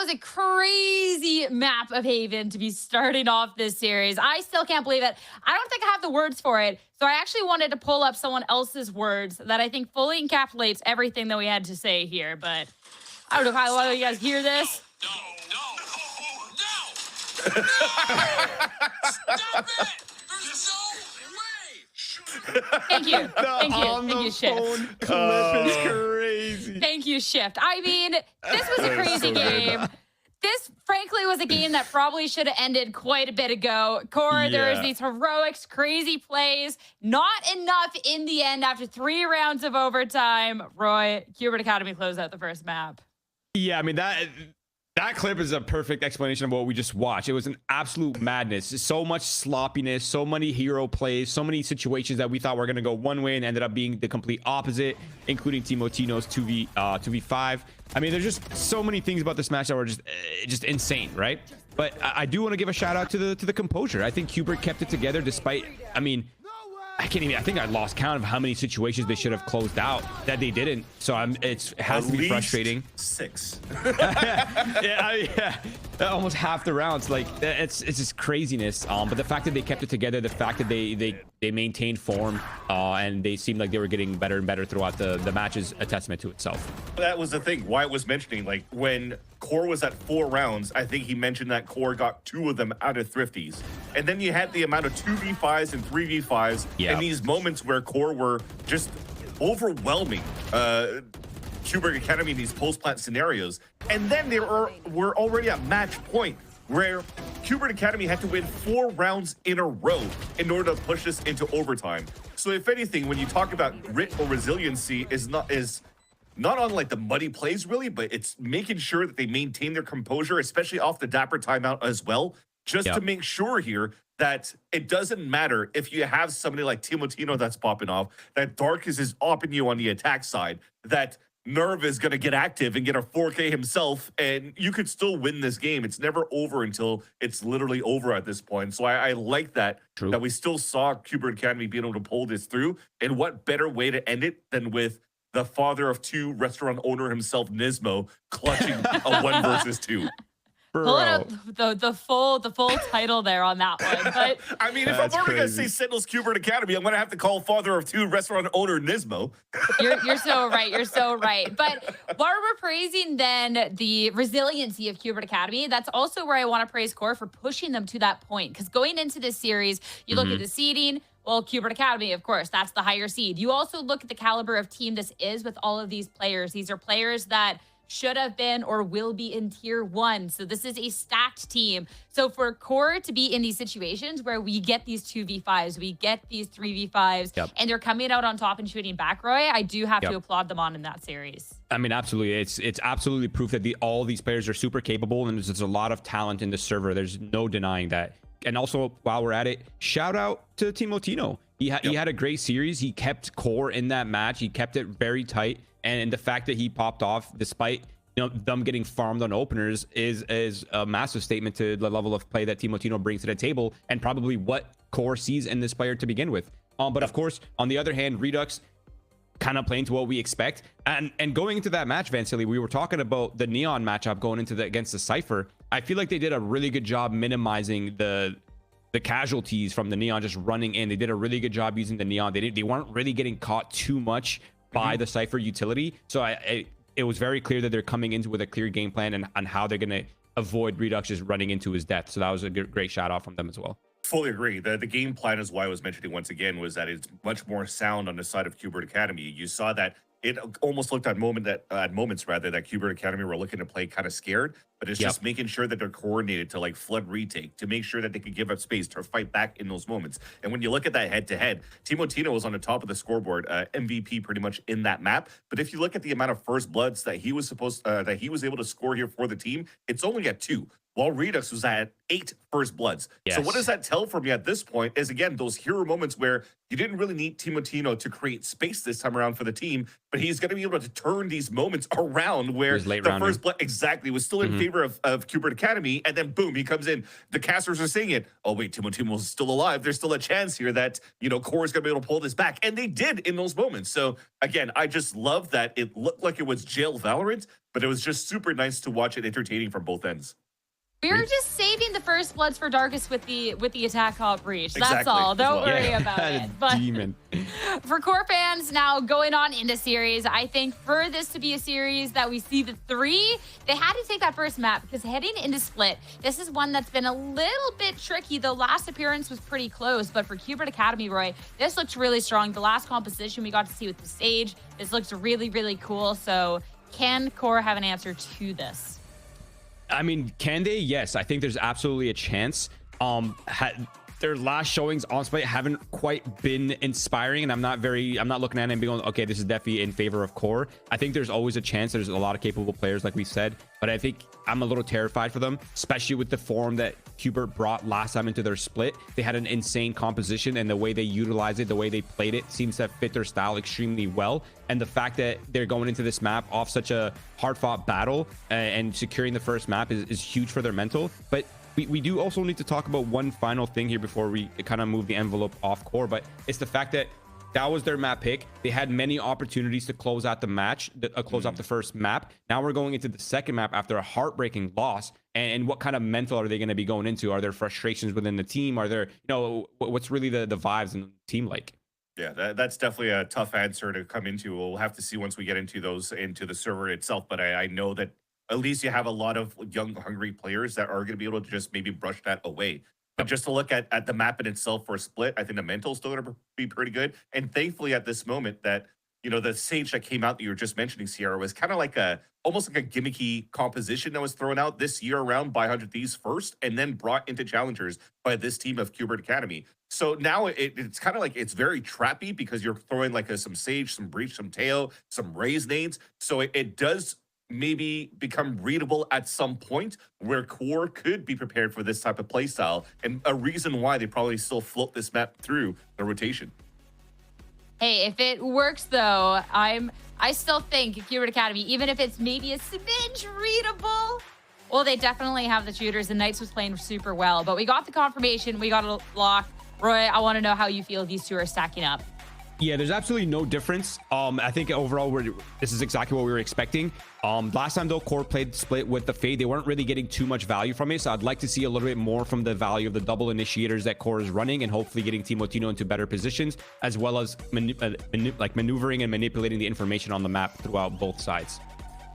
was a crazy map of Haven to be starting off this series. I still can't believe it. I don't think I have the words for it. So I actually wanted to pull up someone else's words that I think fully encapsulates everything that we had to say here. But I don't know how well you guys hear this. No! Stop it! There's no way! Thank you. Thank you, Shift. Clip is crazy. Thank you, Shift. I mean, this was a crazy game. This, frankly, was a game that probably should have ended quite a bit ago. QOR, there was these heroics, crazy plays. Not enough in the end after 3 rounds of overtime. Roy, QOR Academy closed out the first map. Yeah, I mean, that clip is a perfect explanation of what we just watched. It was an absolute madness. So much sloppiness, so many hero plays, so many situations that we thought were going to go one way and ended up being the complete opposite, including Timotino's 2v5. I mean, there's just so many things about this match that were just insane, right? But I do want to give a shout out to the composure. I think QOR kept it together despite, I mean, I think I lost count of how many situations they should have closed out that they didn't. So it has to be frustrating. 6. yeah, almost half the rounds. Like it's just craziness. But the fact that they kept it together, the fact that they maintained form, and they seemed like they were getting better and better throughout the match is a testament to itself. That was the thing. Wyatt was mentioning, like, when QOR was at 4 rounds, I think he mentioned that QOR got 2 of them out of Thrifties. And then you had the amount of 2v5s and 3v5s and these moments where QOR were just overwhelming QOR Academy in these post-plant scenarios. And then they were already at match point, where QOR Academy had to win 4 rounds in a row in order to push this into overtime. So if anything, when you talk about grit or resiliency, is not on like the muddy plays really, but it's making sure that they maintain their composure, especially off the Dapper timeout as well, just to make sure here that it doesn't matter if you have somebody like Timotino that's popping off, that Darkus is opping you on the attack side, that Nerve is going to get active and get a 4K himself, and you could still win this game. It's never over until it's literally over at this point. So I like that, that we still saw QOR Academy being able to pull this through. And what better way to end it than with the father of 2 restaurant owner himself, Nismo, clutching a 1 versus 2. Pulling up the full title there on that one. But I mean, if I'm only going to say Sentinels QOR Academy, I'm going to have to call father of 2 restaurant owner Nismo. You're so right. You're so right. But while we're praising then the resiliency of QOR Academy, that's also where I want to praise QOR for pushing them to that point. Because going into this series, you look at the seeding. Well, QOR Academy, of course, that's the higher seed. You also look at the caliber of team this is with all of these players. These are players that should have been or will be in tier 1. So this is a stacked team. So for QOR to be in these situations where we get these 2v5s, we get these 3v5s, and they're coming out on top and shooting back, Roy, I do have to applaud them on in that series. I mean, absolutely. It's absolutely proof that all these players are super capable, and there's a lot of talent in the server. There's no denying that. And also, while we're at it, shout out to Timotino. He had a great series. He kept QOR in that match. He kept it very tight. And the fact that he popped off despite them getting farmed on openers is a massive statement to the level of play that Timotino brings to the table, and probably what QOR sees in this player to begin with. But of course, on the other hand, Redux kind of playing to what we expect. And going into that match, Vansily, we were talking about the Neon matchup going into against the Cypher. I feel like they did a really good job minimizing the casualties from the Neon just running in. They did a really good job using the Neon. They weren't really getting caught too much by the Cypher utility. So it was very clear that they're coming into with a clear game plan and how they're going to avoid Redux just running into his death. So that was a great shout out from them as well. Fully agree. The game plan is why I was mentioning once again was that it's much more sound on the side of QOR Academy. You saw that it almost looked at moments that QOR Academy were looking to play kind of scared, but it's just making sure that they're coordinated to like flood retake, to make sure that they can give up space to fight back in those moments. And when you look at that head-to-head, Timotino was on the top of the scoreboard, MVP pretty much in that map. But if you look at the amount of first bloods that he was able to score here for the team, it's only at 2. While Redux was at 8 first bloods. So what does that tell for me at this point is, again, those hero moments where you didn't really need Timotino to create space this time around for the team, but he's going to be able to turn these moments around where the first blood was still in favor of QOR Academy, and then boom, he comes in. The casters are saying it. Oh wait, Timotino's still alive. There's still a chance here that, QOR is going to be able to pull this back, and they did in those moments. So again, I just love that it looked like it was jail Valorant, but it was just super nice to watch it entertaining from both ends. We were just saving the first bloods for Darkus with the attack hop breach. That's Exactly. all. Don't worry Yeah. about it. But Demon. for core fans now going on into series, I think for this to be a series that we see the 3, they had to take that first map because heading into split, this is one that's been a little bit tricky. The last appearance was pretty close, but for Qbert Academy, Roy, this looks really strong. The last composition we got to see with the stage, this looks really, really cool. So can core have an answer to this? I mean, can they? Yes, I think there's absolutely a chance. Their last showings on Split haven't quite been inspiring, and I'm not looking at it and being going, okay, this is definitely in favor of core. I think there's always a chance. There's a lot of capable players, like we said, but I think I'm a little terrified for them, especially with the form that Qbert brought last time into their split. They had an insane composition, and the way they utilized it, the way they played it, seems to fit their style extremely well. And the fact that they're going into this map off such a hard-fought battle and securing the first map is huge for their mental. But we do also need to talk about one final thing here before we kind of move the envelope off core, but it's the fact that that was their map pick. They had many opportunities to close out the match, close out the first map. Now we're going into the second map after a heartbreaking loss. And what kind of mental are they going to be going into? Are there frustrations within the team? Are there, what's really the vibes in the team like? Yeah, that's definitely a tough answer to come into. We'll have to see once we get into the server itself. But I know that at least you have a lot of young, hungry players that are going to be able to just maybe brush that away. But just to look at the map in itself for a split, I think the mental is still going to be pretty good. And thankfully at this moment that, the Sage that came out that you were just mentioning, Sierra, was kind of like almost like a gimmicky composition that was thrown out this year around by 100 Thieves first and then brought into Challengers by this team of Qbert Academy. So now it's kind of like it's very trappy because you're throwing like some Sage, some Breach, some Teo, some Raze nades. So it does maybe become readable at some point where core could be prepared for this type of play style, and a reason why they probably still float this map through the rotation. Hey, if it works though, I still think Qbert Academy, even if it's maybe a smidge readable, well, they definitely have the shooters, and Knights was playing super well. But we got the confirmation, we got a lock. Roy, I want to know how you feel these two are stacking up. Yeah, there's absolutely no difference. I think overall, this is exactly what we were expecting. Last time, though, core played split with the Fade. They weren't really getting too much value from it, so I'd like to see a little bit more from the value of the double initiators that core is running, and hopefully getting Team Latino into better positions, as well as maneuvering and manipulating the information on the map throughout both sides.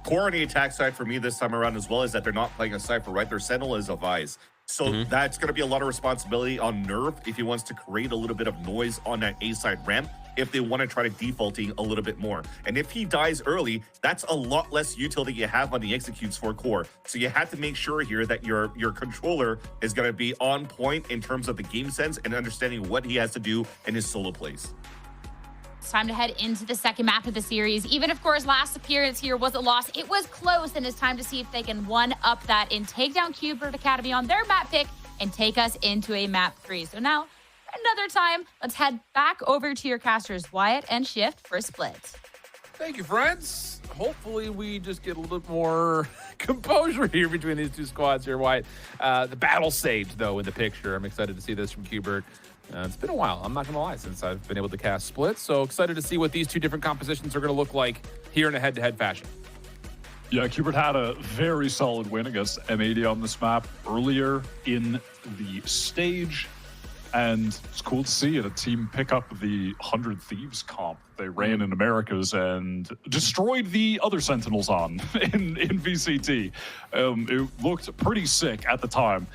Core on the attack side for me this time around as well is that they're not playing a Cypher, right? Their Sentinel is a Vise. So that's going to be a lot of responsibility on Nerve if he wants to create a little bit of noise on that A side ramp, if they want to try to defaulting a little bit more. And if he dies early, that's a lot less utility you have on the executes for core. So you have to make sure here that your controller is going to be on point in terms of the game sense and understanding what he has to do in his solo plays. It's time to head into the second map of the series. Even if Core's last appearance here was a loss, it was close, and it's time to see if they can one-up that and take down Qbert Academy on their map pick and take us into a map 3. So now, another time, let's head back over to your casters, Wyatt and Shift, for Split. Thank you, friends. Hopefully we just get a little bit more composure here between these two squads here, Wyatt. The battle sage, though, in the picture. I'm excited to see this from Qbert. It's been a while, I'm not going to lie, since I've been able to cast Split. So excited to see what these two different compositions are going to look like here in a head-to-head fashion. Yeah, Qbert had a very solid win against M80 on this map earlier in the stage. And it's cool to see a team pick up the 100 Thieves comp they ran in Americas and destroyed the other Sentinels on in VCT. It looked pretty sick at the time.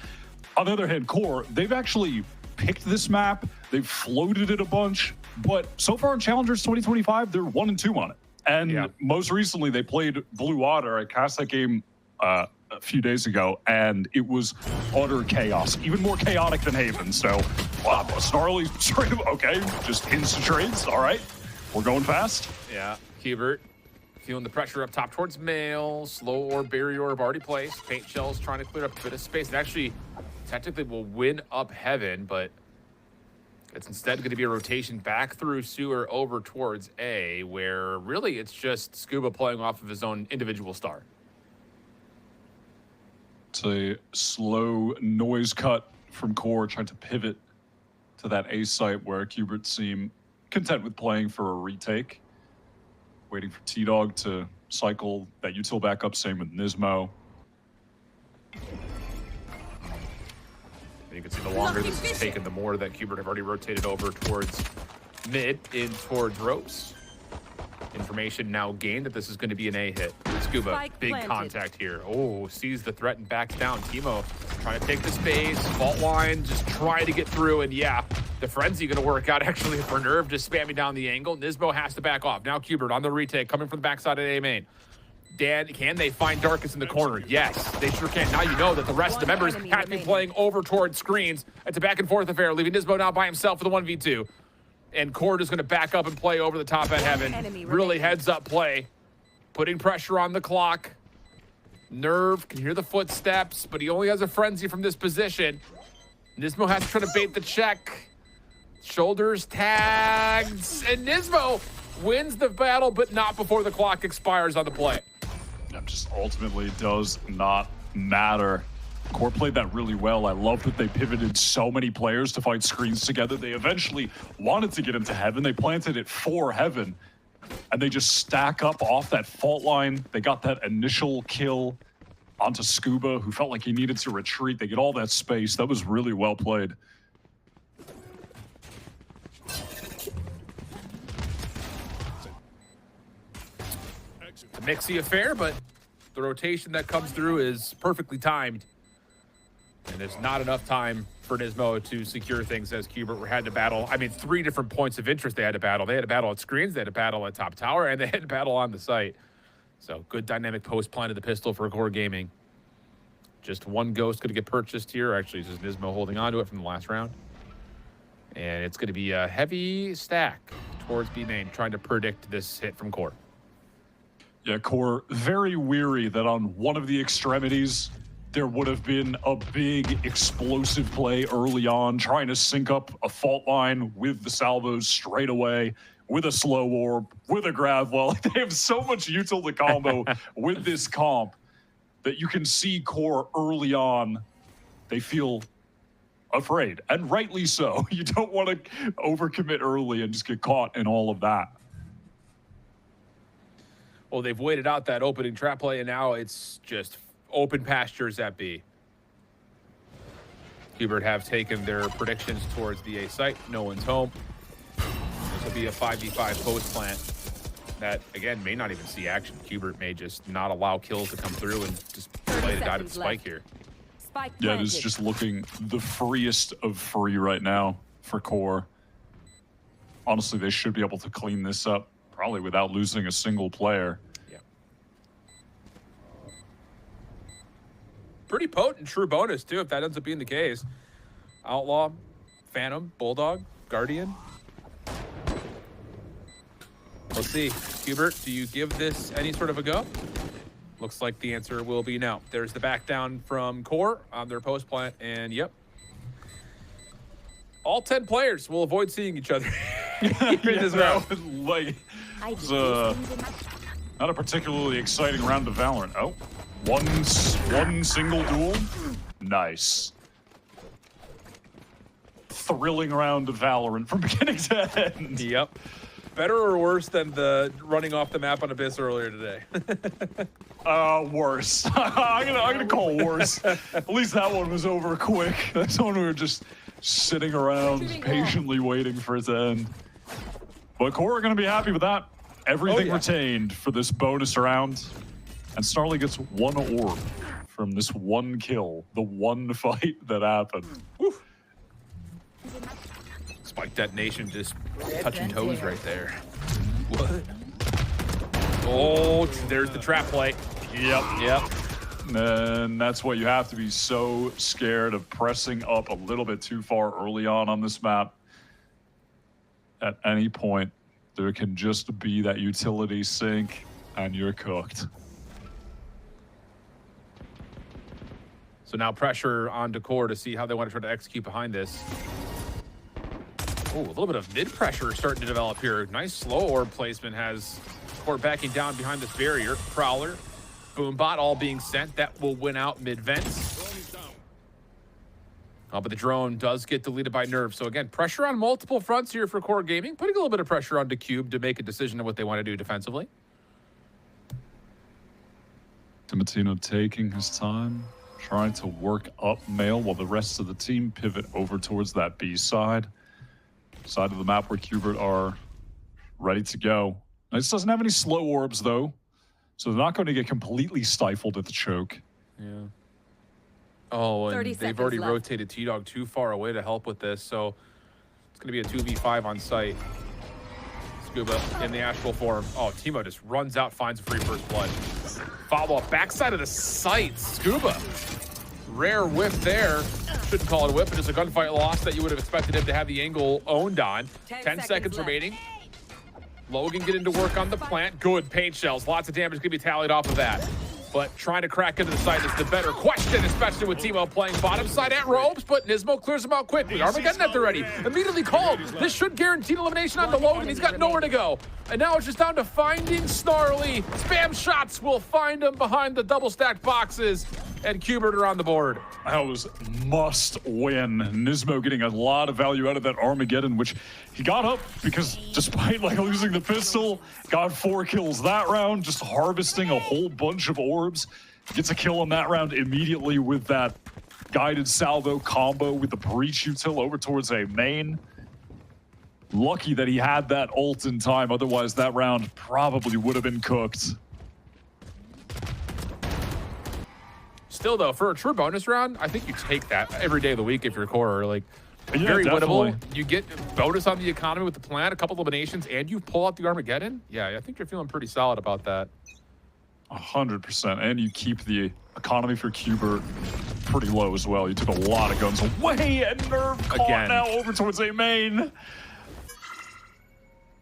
On the other hand, Core, they've actually picked this map, they've floated it a bunch, but so far in Challengers 2025, they're 1-2 on it. And most recently, they played Blue Water. I cast that game a few days ago, and it was utter chaos, even more chaotic than Haven. So, wow, Snarly straight up, okay, just instant trades, all right, we're going fast. Yeah, Qbert feeling the pressure up top towards Mail. Slow Orb, Barrier Orb already placed. Paint Shells trying to clear up a bit of space. It actually technically will win up Heaven, but it's instead going to be a rotation back through Sewer over towards A, where really it's just Scuba playing off of his own individual star. It's a slow noise cut from Core, trying to pivot to that A site where Qbert seemed content with playing for a retake. Waiting for T-Dog to cycle that util back up, same with Nismo. And you can see the longer this is taken, the more that Qbert have already rotated over towards mid, in towards ropes. Information now gained that this is going to be an A hit. Scuba, Spike big planted. contact here. Oh, sees the threat and backs down. Timo trying to take the space. Fault line, just trying to get through. And yeah, the frenzy going to work out actually for Nerve, just spamming down the angle. Nismo has to back off. Now Qbert on the retake, coming from the backside of A main. Dan, can they find Darkus in the corner? Yes, they sure can. Now you know that the rest of the members have to be playing over towards screens. It's a back and forth affair, leaving Nismo now by himself for the 1v2. And Cord is going to back up and play over the top at Heaven. Really heads up play. Putting pressure on the clock. Nerve can hear the footsteps, but he only has a frenzy from this position. Nismo has to try to bait the check. Shoulders tags. And Nismo wins the battle, but not before the clock expires on the play. That just ultimately does not matter. Core played that really well. I love that they pivoted so many players to fight screens together. They eventually wanted to get into Heaven. They planted it for Heaven, and they just stack up off that fault line. They got that initial kill onto Scuba, who felt like he needed to retreat. They get all that space. That was really well played. It's a mixy affair, but the rotation that comes through is perfectly timed. And there's not enough time for Nismo to secure things as Qbert had to battle. I mean, 3 different points of interest they had to battle. They had to battle at screens, they had to battle at top tower, and they had to battle on the site. So good dynamic post plan of the pistol for Core Gaming. Just one ghost going to get purchased here. Actually, this is Nismo holding on to it from the last round. And it's going to be a heavy stack towards B main, trying to predict this hit from Core. Yeah, Core very weary that on one of the extremities, there would have been a big explosive play early on, trying to sync up a fault line with the salvos straight away, with a slow orb, with a grab well. They have so much util to combo with this comp that you can see Core early on. They feel afraid, and rightly so. You don't want to overcommit early and just get caught in all of that. Well, they've waited out that opening trap play, and now it's just open pastures at B. Qbert have taken their predictions towards the A site. No one's home. This will be a 5v5 post plant that, again, may not even see action. Qbert may just not allow kills to come through and just play the dotted spike here. Spike Yeah, it planted. is just looking the freest of free right now for Core. Honestly, they should be able to clean this up, probably without losing a single player. Pretty potent true bonus, too, if that ends up being the case. Outlaw, Phantom, Bulldog, Guardian. Let's see. Qbert, do you give this any sort of a go? Looks like the answer will be no. There's the back down from Core on their post plant, and yep. All 10 players will avoid seeing each other. Like, it's not a particularly exciting round of Valorant. Oh. One single duel. Nice. Thrilling round of Valorant from beginning to end. Yep. Better or worse than the running off the map on Abyss earlier today? Worse. I'm gonna call worse. At least that one was over quick. That's one we were just sitting around, patiently waiting for it to end. But Core are gonna be happy with that. Everything retained for this bonus round. And Snarly gets 1 orb from this 1 kill, the 1 fight that happened. Woo. Spike detonation just touching toes right there. What? Oh, there's the trap play. Yep. And that's what you have to be so scared of, pressing up a little bit too far early on this map. At any point, there can just be that utility sink, and you're cooked. So now pressure onto Core to see how they want to try to execute behind this. Oh, a little bit of mid pressure starting to develop here. Nice slow orb placement has Core backing down behind this barrier. Prowler, Boombot all being sent. That will win out mid vents. But the drone does get deleted by Nerve. So again, pressure on multiple fronts here for Core Gaming, putting a little bit of pressure onto Cube to make a decision on what they want to do defensively. Timatino taking his time, trying to work up mail while the rest of the team pivot over towards that B side. Side of the map where Qbert are ready to go. This doesn't have any slow orbs though, so they're not going to get completely stifled at the choke. Yeah. Oh, and they've already rotated T-Dog too far away to help with this, so it's going to be a 2v5 on site. Scuba in the astral form. Oh, Timo just runs out, finds a free first blood. Follow up, backside of the site. Scuba. Rare whip there. Shouldn't call it a whip, but it's a gunfight loss that you would have expected him to have the angle owned on. 10 seconds remaining. Logan getting to work on the plant. Good paint shells. Lots of damage going to be tallied off of that. But trying to crack into the site is the better question, especially with Timo playing bottom side at ropes, but Nismo clears him out quickly. Armageddon at the ready. Immediately called. This should guarantee elimination onto Logan. He's got nowhere to go. And now it's just down to finding Snarly. Spam shots will find him behind the double stacked boxes. And Qbert are on the board. That was must win. Nismo getting a lot of value out of that Armageddon, which he got up because despite like losing the pistol, got 4 kills that round, just harvesting a whole bunch of orbs. Gets a kill on that round immediately with that guided salvo combo with the breach util over towards a main. Lucky that he had that ult in time, otherwise that round probably would have been cooked. Still, though, for a true bonus round, I think you take that every day of the week if you're a core. Like, Yeah, very definitely. winnable. You get bonus on the economy with the plant, a couple eliminations, and you pull out the Armageddon. Yeah, I think you're feeling pretty solid about that. 100%, and you keep the economy for Qbert pretty low as well. You took a lot of guns away, and Nerve caught Again. now over towards a main.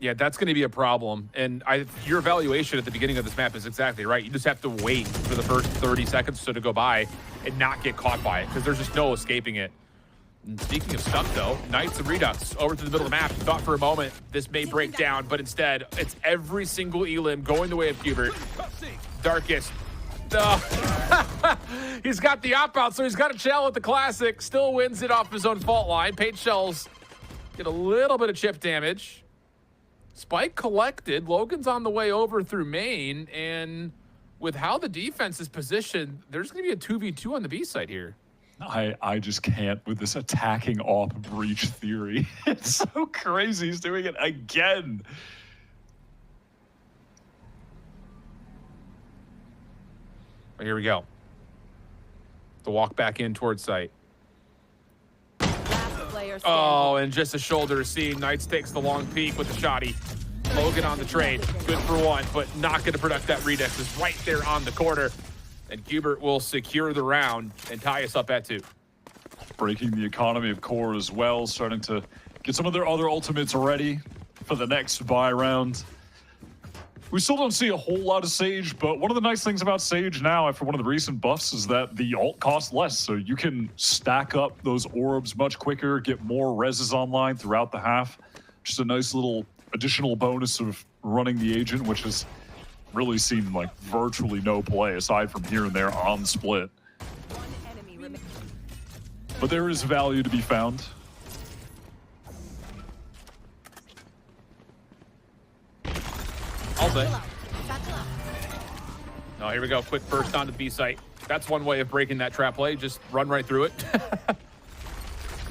Yeah, that's going to be a problem. And your evaluation at the beginning of this map is exactly right. You just have to wait for the first 30 seconds to go by and not get caught by it, because there's just no escaping it. And speaking of stuff, though, Knights and Redux over to the middle of the map. You thought for a moment this may break down, but instead, it's every single elim going the way of Qbert. Darkest. He's got the op-out, so he's got a challenge with the Classic. Still wins it off his own fault line. Paint shells get a little bit of chip damage. Spike collected. Logan's on the way over through main, and with how the defense is positioned, there's going to be a 2v2 on the B side here. I just can't with this attacking op breach theory. It's so crazy. He's doing it again. But here we go. The walk back in towards site. Oh, and just a shoulder scene. Knights takes the long peek with the shotty. Logan on the trade. Good for one, but not going to product that redux. Is right there on the corner. And Qbert will secure the round and tie us up at 2. Breaking the economy of core as well, starting to get some of their other ultimates ready for the next buy round. We still don't see a whole lot of Sage, but one of the nice things about Sage now, after one of the recent buffs, is that the ult costs less, so you can stack up those orbs much quicker, get more reses online throughout the half. Just a nice little additional bonus of running the agent, which has really seen like virtually no play aside from here and there on split. But there is value to be found. I'll say. Oh, here we go. Quick burst onto the B site. That's one way of breaking that trap play. Just run right through it.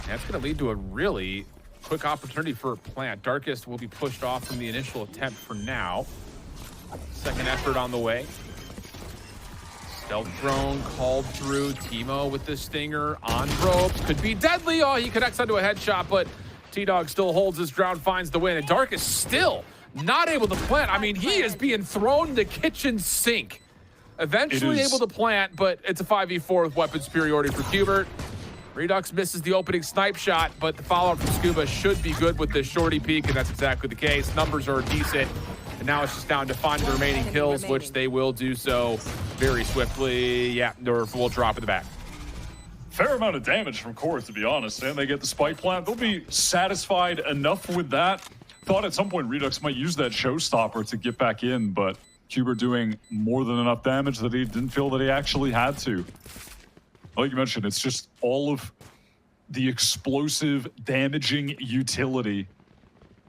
That's going to lead to a really quick opportunity for a plant. Darkest will be pushed off from the initial attempt for now. Second effort on the way. Stealth drone called through. Timo with the stinger on ropes. Could be deadly. Oh, he connects onto a headshot, but T-Dog still holds his ground, finds the win. And Darkest still not able to plant. I mean, he is being thrown to kitchen sink. Eventually able to plant, but it's a 5v4 with weapon superiority for Qbert. Redux misses the opening snipe shot, but the follow-up from Scuba should be good with this shorty peek, and that's exactly the case. Numbers are decent, and now it's just down to finding the remaining kills, which they will do so very swiftly. Yeah, Nerf will drop in the back. Fair amount of damage from core, to be honest, and they get the spike plant. They'll be satisfied enough with that. Thought at some point Redux might use that showstopper to get back in, but Qbert doing more than enough damage that he didn't feel that he actually had to. Like you mentioned, it's just all of the explosive, damaging utility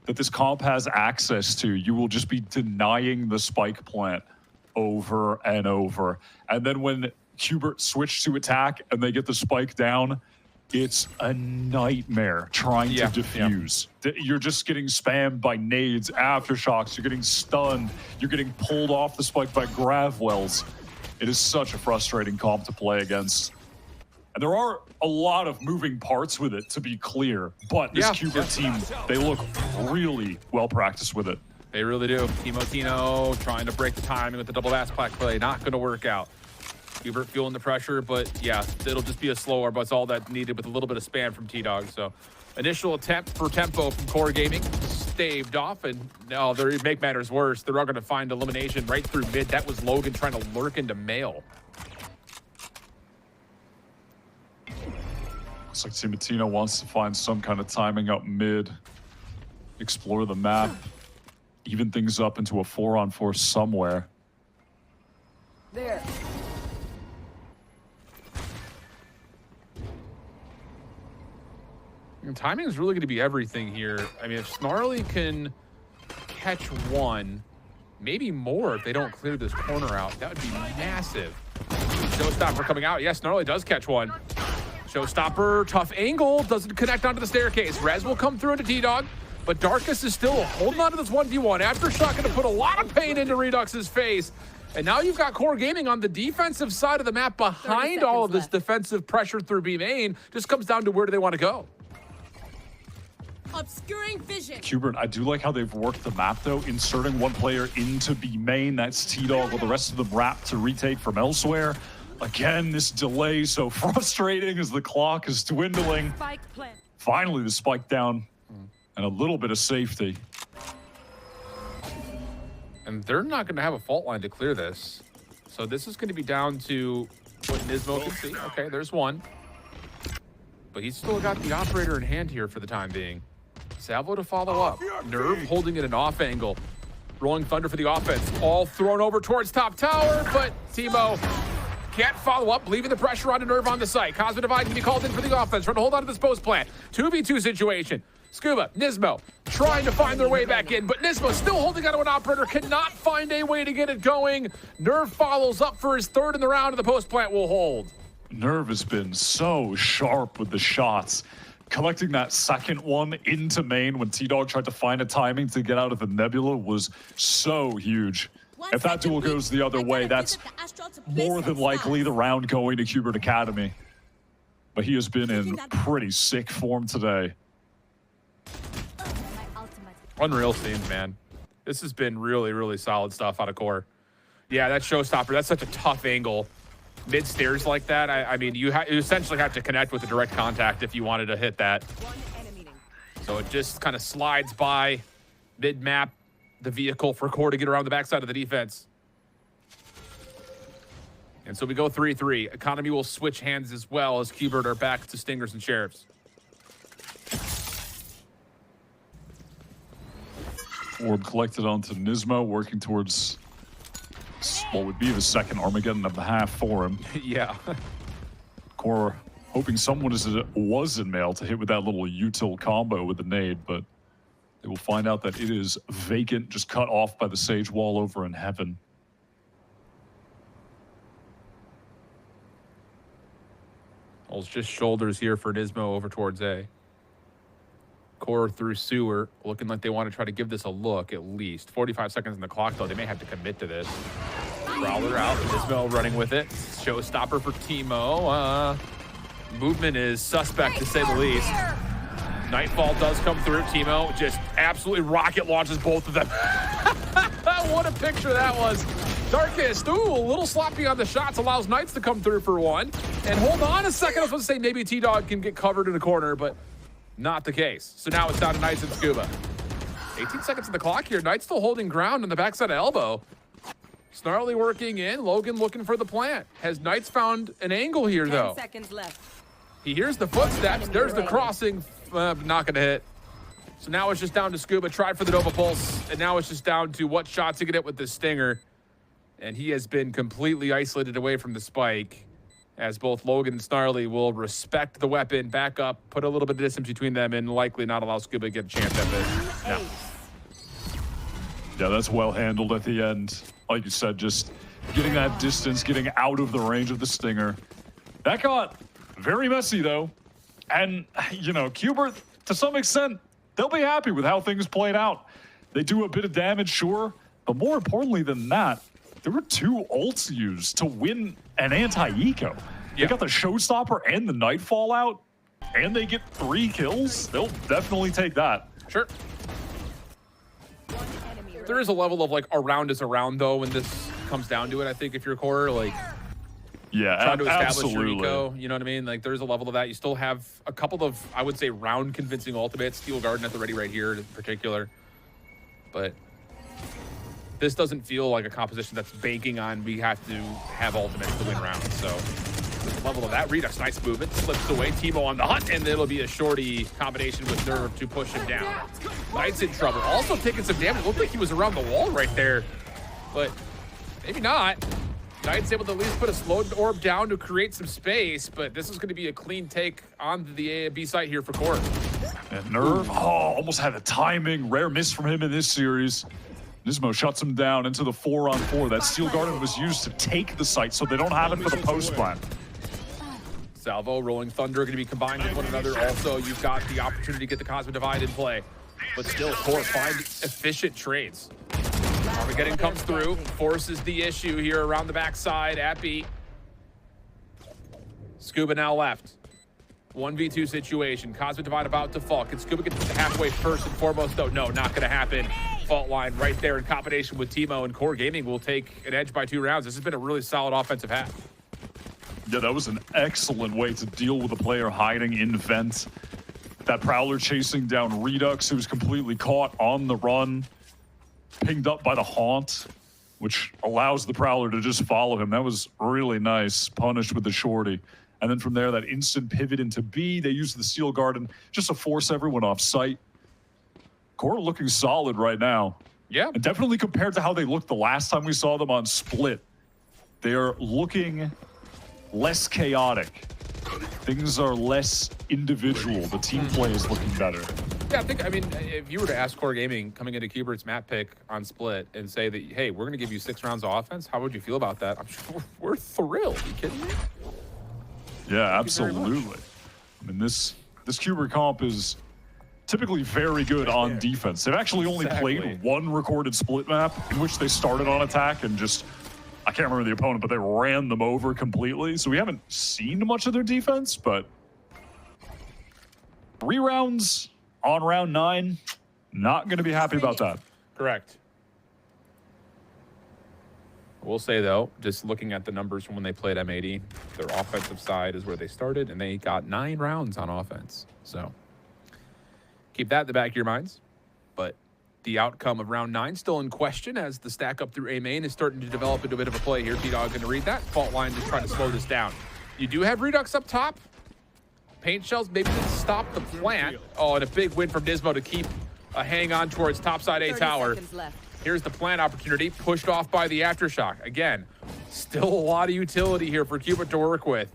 that this comp has access to. You will just be denying the spike plant over and over. And then when Qbert switched to attack and they get the spike down, it's a nightmare trying to defuse. You're just getting spammed by nades, aftershocks, you're getting stunned, you're getting pulled off the spike by grav wells. It is such a frustrating comp to play against. And there are a lot of moving parts with it, to be clear, but this Qbert team, they look really well practiced with it. They really do. Timo trying to break the timing with the double ass play, not going to work out. Qbert feeling the pressure, but yeah, it'll just be a slower, but it's all that's needed with a little bit of spam from T-Dog. So initial attempt for tempo from Core Gaming staved off, and now they make matters worse. They're all going to find elimination right through mid. That was Logan trying to lurk into Mail. Looks like Timo wants to find some kind of timing up mid, explore the map, even things up into a 4-on-4 somewhere. There. And timing is really going to be everything here. I mean, if Snarly can catch one, maybe more if they don't clear this corner out, that would be massive. Showstopper coming out. Yes, Snarly does catch one. Showstopper, tough angle, doesn't connect onto the staircase. Rez will come through into T-Dog, but Darkus is still holding on to this 1v1. Aftershock going to put a lot of pain into Redux's face. And now you've got Core Gaming on the defensive side of the map behind all of this defensive pressure through B main. Just comes down to where do they want to go. Obscuring vision. Qbert, I do like how they've worked the map, though, inserting one player into B main. That's T-Dog, with the rest of them wrapped to retake from elsewhere. Again, this delay so frustrating as the clock is dwindling. Finally, the spike down and a little bit of safety. And they're not going to have a fault line to clear this. So this is going to be down to what Nismo can see. Okay, there's one. But he's still got the operator in hand here for the time being. Salvo to follow up. Nerve holding it an off angle. Rolling Thunder for the offense. All thrown over towards top tower, but Timo can't follow up, leaving the pressure on Nerve on the site. Cosmic Divide can be called in for the offense, trying to hold on to this post plant. 2v2 situation. Scuba, Nismo trying to find their way back in, but Nismo still holding on to an operator, cannot find a way to get it going. Nerve follows up for his third in the round, and the post plant will hold. Nerve has been so sharp with the shots. Collecting that second one into main when T-Dog tried to find a timing to get out of the nebula was so huge. If that duel goes the other way, that's more than likely the round going to Qbert Academy. But he has been in pretty sick form today. Unreal scenes, man. This has been really, really solid stuff out of Core. Yeah, that Showstopper, that's such a tough angle. Mid-stairs like that, I mean, you essentially have to connect with the direct contact if you wanted to hit that. So it just kind of slides by mid-map, the vehicle for Core to get around the backside of the defense. And so we go 3-3. Economy will switch hands as well as Qbert are back to Stingers and Sheriffs. Orb collected onto Nismo, working towards what would be the second Armageddon of the half for him. Yeah. Core hoping someone was in mail to hit with that little util combo with the nade, but they will find out that it is vacant, just cut off by the Sage Wall over in heaven. Well, it's just shoulders here for Nismo over towards A. Core through sewer, looking like they want to try to give this a look at least. 45 seconds in the clock, though. They may have to commit to this. Prowler out. Nismo running with it. Showstopper for Timo. Movement is suspect, to say the least. Nightfall does come through. Timo just absolutely rocket launches both of them. What a picture that was. Darkest, ooh, a little sloppy on the shots, allows Knights to come through for one. And hold on a second, I was going to say maybe T-Dog can get covered in the corner, but not the case. So now it's down to Knights and Scuba. 18 seconds on the clock here. Knights still holding ground on the backside of elbow. Snarly working in. Logan looking for the plant. Has Knights found an angle here, though? 10 seconds left. He hears the footsteps. There's the crossing. Not going to hit. So now it's just down to Scuba. Tried for the Nova Pulse. And now it's just down to what shots he can hit with the Stinger. And he has been completely isolated away from the spike, as both Logan and Snarly will respect the weapon, back up, put a little bit of distance between them, and likely not allow Scuba to get a chance at this. No. Yeah, that's well handled at the end. Like you said, just getting that distance, getting out of the range of the Stinger. That got very messy, though. And, you know, Qbert, to some extent, they'll be happy with how things played out. They do a bit of damage, sure, but more importantly than that, there were 2 ults used to win an anti-eco. They got the Showstopper and the Nightfall out, and they get 3 kills. They'll definitely take that. Sure. There is a level of like around is around though when this comes down to it. I think if you're core, like trying to establish your eco, you know what I mean? Like there's a level of that. You still have a couple of, I would say, round convincing ultimates. Steel Garden at the ready right here in particular. But this doesn't feel like a composition that's banking on we have to have ultimates to win rounds. So there's a level of that. Redux, nice movement, slips away. Teemo on the hunt, and it'll be a shorty combination with Nerve to push him down. Knight's in trouble. Also taking some damage. Looked like he was around the wall right there, but maybe not. Knight's able to at least put a slowed orb down to create some space, but this is going to be a clean take on the A and B site here for Core. And Nerve, almost had the timing. Rare miss from him in this series. Nismo shuts him down into the 4-on-4. That Steel Garden was used to take the site, so they don't have it for the post plan. Salvo, Rolling Thunder are going to be combined with one another. Also, you've got the opportunity to get the Cosmic Divide in play. But still, Core find efficient trades. Armageddon comes through, forces the issue here around the backside at B. Scuba now left. 1v2 situation. Cosmic Divide about to fall. Can Scuba get to the halfway first and foremost, though? No, not going to happen. Fault line right there in combination with Teemo, and Core Gaming will take an edge by 2 rounds. This has been a really solid offensive half. Yeah, that was an excellent way to deal with a player hiding in vent. That Prowler chasing down Redux, who was completely caught on the run, pinged up by the Haunt, which allows the Prowler to just follow him. That was really nice, punished with the shorty. And then from there, that instant pivot into B, they used the Steel Garden just to force everyone off site. Core looking solid right now. Yeah. And definitely compared to how they looked the last time we saw them on Split. They are looking less chaotic. Things are less individual. The team play is looking better. Yeah, I mean, if you were to ask Core Gaming coming into Qbert's map pick on Split and say that, hey, we're going to give you 6 rounds of offense, how would you feel about that? I'm sure we're thrilled. Are you kidding me? Yeah, absolutely. I mean, this Qbert comp is typically very good on defense. They've actually only played 1 recorded Split map in which they started on attack and just, I can't remember the opponent, but they ran them over completely. So we haven't seen much of their defense, but 3 rounds on round 9, not going to be happy about that. Correct. I will say, though, just looking at the numbers from when they played M80, their offensive side is where they started, and they got 9 rounds on offense. So keep that in the back of your minds. But the outcome of round 9 still in question as the stack up through A main is starting to develop into a bit of a play here. T-Dog going to read that. Fault line just trying to slow this down. You do have Redux up top. Paint Shells maybe didn't stop the plant. Oh, and a big win from Nismo to keep a hang on towards topside A tower. Here's the plant opportunity, pushed off by the Aftershock. Again, still a lot of utility here for Qbert to work with.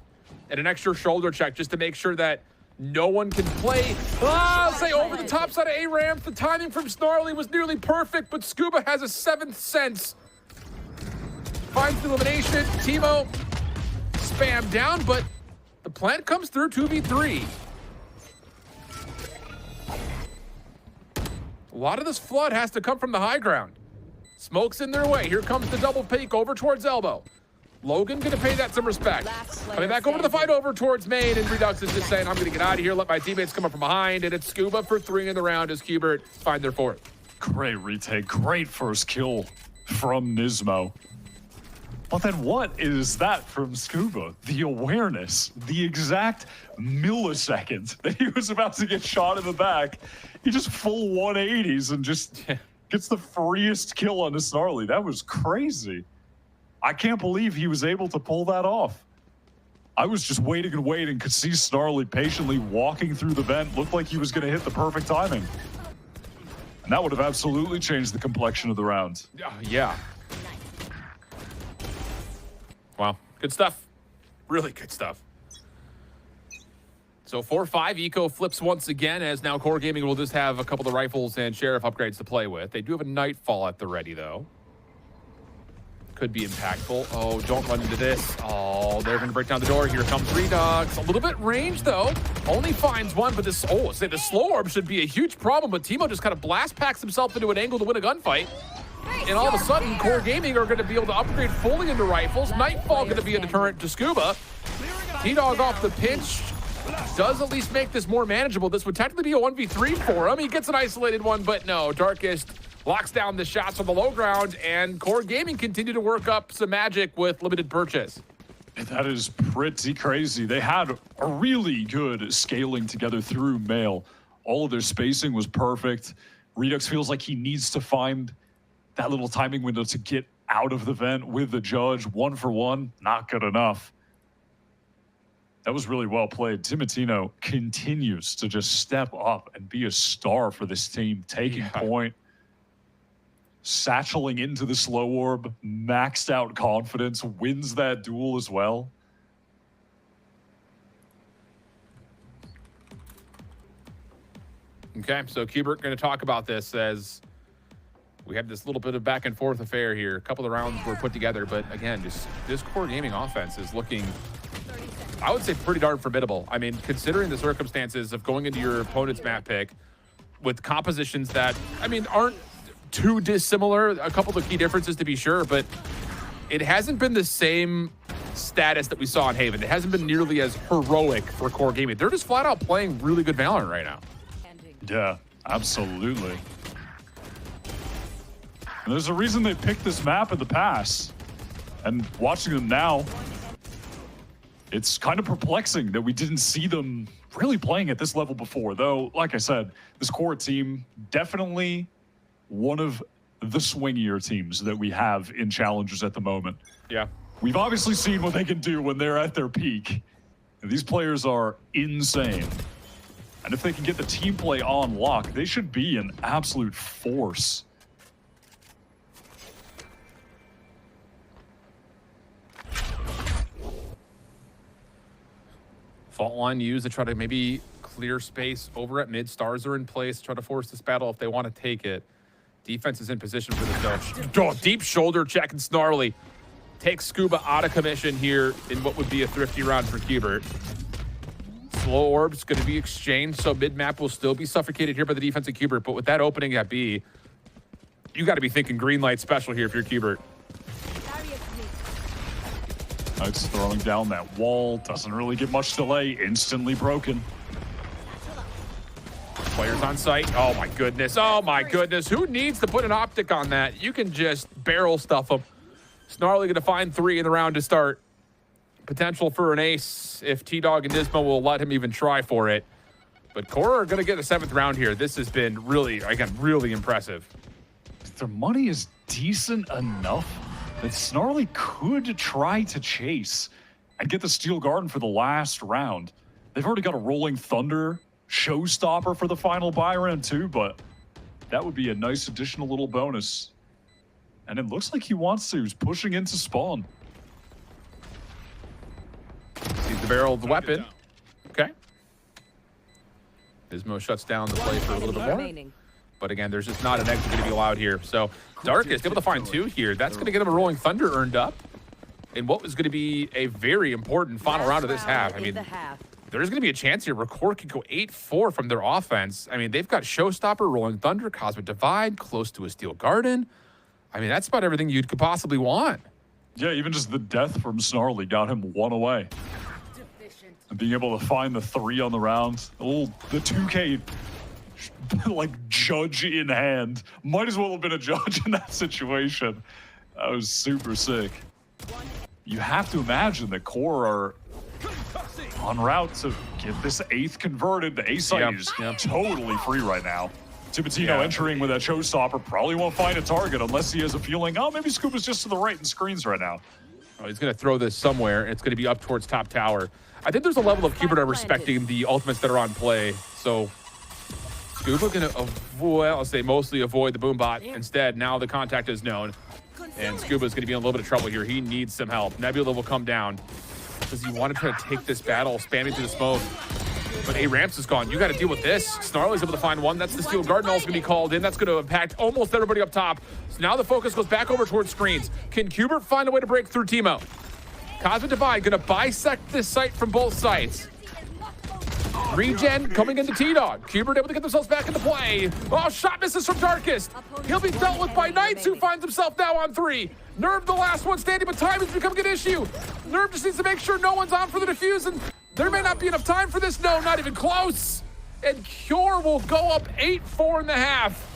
And an extra shoulder check just to make sure that no one can play. I'll say over the top side of A ramp. The timing from Snarly was nearly perfect, but Scuba has a 7th sense. Finds the elimination. Teemo spam down, but the plant comes through 2v3. A lot of this flood has to come from the high ground. Smoke's in their way. Here comes the double peek over towards Elbow. Logan gonna pay that some respect. Coming back over to the fight over towards main, and Redux is just saying, I'm gonna get out of here, let my teammates come up from behind, and it's Scuba for 3 in the round as Qbert find their 4th. Great retake, great first kill from Nismo. But then what is that from Scuba? The awareness, the exact millisecond that he was about to get shot in the back. He just full 180s and just gets the freest kill on the Snarly. That was crazy. I can't believe he was able to pull that off. I was just waiting and waiting, could see Snarly patiently walking through the vent. Looked like he was going to hit the perfect timing. And that would have absolutely changed the complexion of the round. Yeah. Wow, good stuff. Really good stuff. So 4-5, Eco flips once again, as now Core Gaming will just have a couple of rifles and Sheriff upgrades to play with. They do have a Nightfall at the ready, though. could be impactful. Oh, don't run into this. Oh, they're going to break down the door. Here comes Redox. A little bit range, though. Only finds one, but this, oh, say the slow orb should be a huge problem, but Timo just kind of blast packs himself into an angle to win a gunfight. And all of a sudden, Core Gaming are going to be able to upgrade fully into rifles. Nightfall going to be a deterrent to Scuba. T-Dog off the pinch does at least make this more manageable. This would technically be a 1v3 for him. He gets an isolated one, but no. Darkest locks down the shots on the low ground, and Core Gaming continue to work up some magic with limited purchase. That is pretty crazy. They had a really good scaling together through Mail. All of their spacing was perfect. Redux feels like he needs to find that little timing window to get out of the vent with the judge. 1 for 1, not good enough. That was really well played. Timotino continues to just step up and be a star for this team, taking point, satcheling into the slow orb, maxed out confidence, wins that duel as well. Okay, so Kubert going to talk about this as we had this little bit of back and forth affair here. A couple of rounds were put together, but again, just this Core Gaming offense is looking, I would say, pretty darn formidable. I mean, considering the circumstances of going into your opponent's map pick with compositions that, I mean, aren't too dissimilar. A couple of key differences to be sure, but it hasn't been the same status that we saw in Haven. It hasn't been nearly as heroic for Core Gaming. They're just flat out playing really good Valorant right now. Yeah, absolutely. And there's a reason they picked this map in the past. And watching them now, it's kind of perplexing that we didn't see them really playing at this level before. Though, like I said, this Core team, definitely one of the swingier teams that we have in Challengers at the moment. Yeah. We've obviously seen what they can do when they're at their peak. And these players are insane. And if they can get the team play on lock, they should be an absolute force. Fault line used to try to maybe clear space over at mid. Stars are in place, try to force this battle if they want to take it. Defense is in position for this though. Oh, deep shoulder check and Snarly takes Scuba out of commission here in what would be a thrifty round for Kubert. Slow orb's going to be exchanged, so mid-map will still be suffocated here by the defense of Kubert, but with that opening at B, you got to be thinking green light special here if you're Kubert. It's throwing down that wall, doesn't really get much delay, instantly broken. Players on site. Oh my goodness. Oh my goodness. Who needs to put an optic on that? You can just barrel stuff them. Snarly going to find 3 in the round to start. Potential for an ace if T-Dog and Dismo will let him even try for it. But Core are going to get a 7th round here. This has been really, again, really impressive. Their money is decent enough that Snarly could try to chase and get the Steel Garden for the last round. They've already got a Rolling Thunder showstopper for the final buy round too, but that would be a nice additional little bonus. And it looks like he wants to. He's pushing into spawn. Sees the barrel of the weapon. Okay. Dismo shuts down the play for a little bit more. But again, there's just not an exit going to be allowed here. So Darkest able to find 2 here. That's going to get him a Rolling Thunder earned up in what was going to be a very important final round of this half. I mean, there's going to be a chance here where Core could go 8-4 from their offense. I mean, they've got Showstopper, Rolling Thunder, Cosmic Divide, close to a Steel Garden. I mean, that's about everything you could possibly want. Yeah, even just the death from Snarly got him 1 away. And being able to find the 3 on the round. Oh, the 2K like judge in hand. Might as well have been a judge in that situation. That was super sick. You have to imagine that Core are en route to get this 8th converted. The A site is totally free right now. Timotino entering with that showstopper probably won't find a target unless he has a feeling, oh, maybe Scoop is just to the right in screens right now. Oh, he's going to throw this somewhere. It's going to be up towards top tower. I think there's a level of Kubert respecting the ultimates that are on play. So Scuba going to avoid, I'll say mostly avoid the boom bot. Instead, now the contact is known. And Scuba is going to be in a little bit of trouble here. He needs some help. Nebula will come down. Does he want to try to take this battle, spamming through the smoke? But A-Ramps is gone. You got to deal with this. Snarly's able to find one. That's the Steel Guard Null's going to be called in. That's going to impact almost everybody up top. So now the focus goes back over towards screens. Can Qbert find a way to break through Timo? Cosmic Divide going to bisect this site from both sides. Regen coming into T-Dog. Qbert able to get themselves back into play. Oh, shot misses from Darkest. He'll be dealt with by Knights, who finds himself now on 3. Nerve the last one standing, but time is becoming an issue. Nerve just needs to make sure no one's on for the defuse, and there may not be enough time for this. No, not even close. And QOR will go up 8-4 in the half.